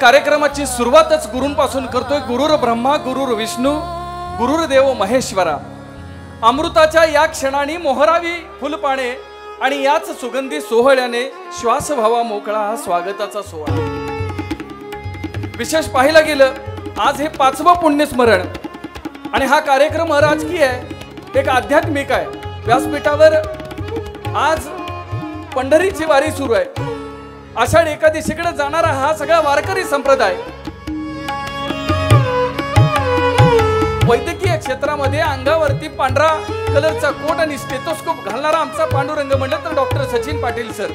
कार्यक्रमाची सुरुवातच गुरूंपासून करतोय. गुरुर ब्रह्मा गुरुर विष्णू गुरुर्देव महेश्वरा. अमृताच्या या क्षणाने मोहरावी फुलपाने आणि याच सुगंधी सोहळ्याने श्वास व्हावा मोकळा हा स्वागताचा सोहळा. विशेष पाहायला गेलं आज हे 5वं पुण्यस्मरण आणि हा कार्यक्रम अराजकीय आहे, एक आध्यात्मिक आहे. व्यासपीठावर आज पंढरीची वारी सुरू आहे. आषाढ एकादशीकडे जाणारा हा सगळा वारकरी संप्रदाय वैद्यकीय क्षेत्रामध्ये अंगावरती पांढरा कलरचा कोट आणि स्टेथोस्कोप घालणारा आमचा पांडुरंग म्हणलं तर डॉक्टर सचिन पाटील सर.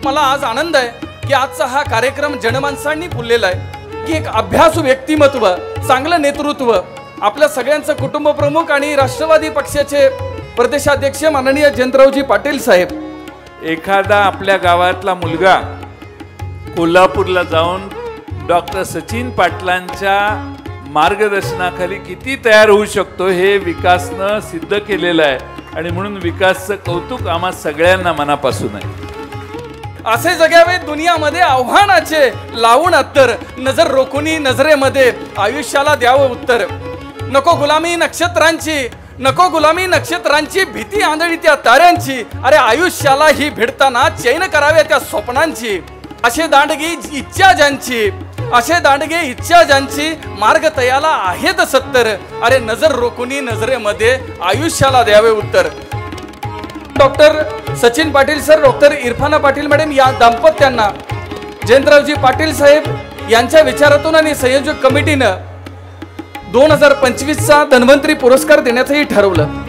मला आज आनंद आहे की आजचा हा कार्यक्रम जनमानसांनी फुललेला आहे की एक अभ्यासू व्यक्तिमत्व, चांगलं नेतृत्व, आपल्या सगळ्यांचं कुटुंब प्रमुख आणि राष्ट्रवादी पक्षाचे प्रदेशाध्यक्ष माननीय जयंतरावजी पाटील साहेब. एखादा आपल्या गावातला मुलगा कोल्हापूरला जाऊन डॉक्टर सचिन पाटलांच्या मार्गदर्शनाखाली किती तयार होऊ शकतो हे विकासनं सिद्ध केलेलं आहे आणि म्हणून विकासचं कौतुक आम्हा सगळ्यांना मनापासून आहे. असे जगावे दुनियामध्ये आव्हानाचे लावून अत्तर, नजर रोखुनी नजरेमध्ये आयुष्याला द्यावं उत्तर. नको गुलामी नक्षत्रांची, नको गुलामी नक्षत्रांची, भीती आंधळी त्या ताऱ्यांची. अरे आयुष्याला ही भिडताना चैन कराव्या त्या स्वप्नांची. असे दांडगी इच्छा ज्यांची, असे दांडगे इच्छा ज्यांची, मार्ग तयाला आहेत 70. अरे नजर रोखुनी नजरेमध्ये आयुष्याला द्यावे उत्तर. Doctor Sachin Patil sir, doctor Irfana Patil madam या दाम्पत्यांना जयंतरावजी पाटील साहेब यांच्या विचारातून आणि संयोजक कमिटीनं 2025चा धन्वंतरी पुरस्कार देण्याचंही ठरवलं.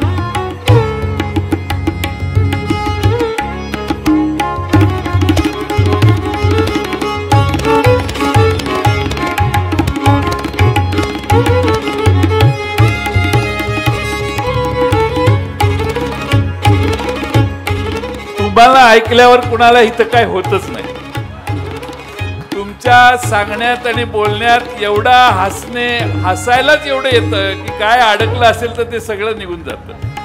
तुम्हाला ऐकल्यावर कुणाला इथं काय होतच नाही. तुमच्या सांगण्यात आणि बोलण्यात एवढा हसायलाच एवढं येतं की काय अडकलं असेल तर ते सगळं निघून जातं.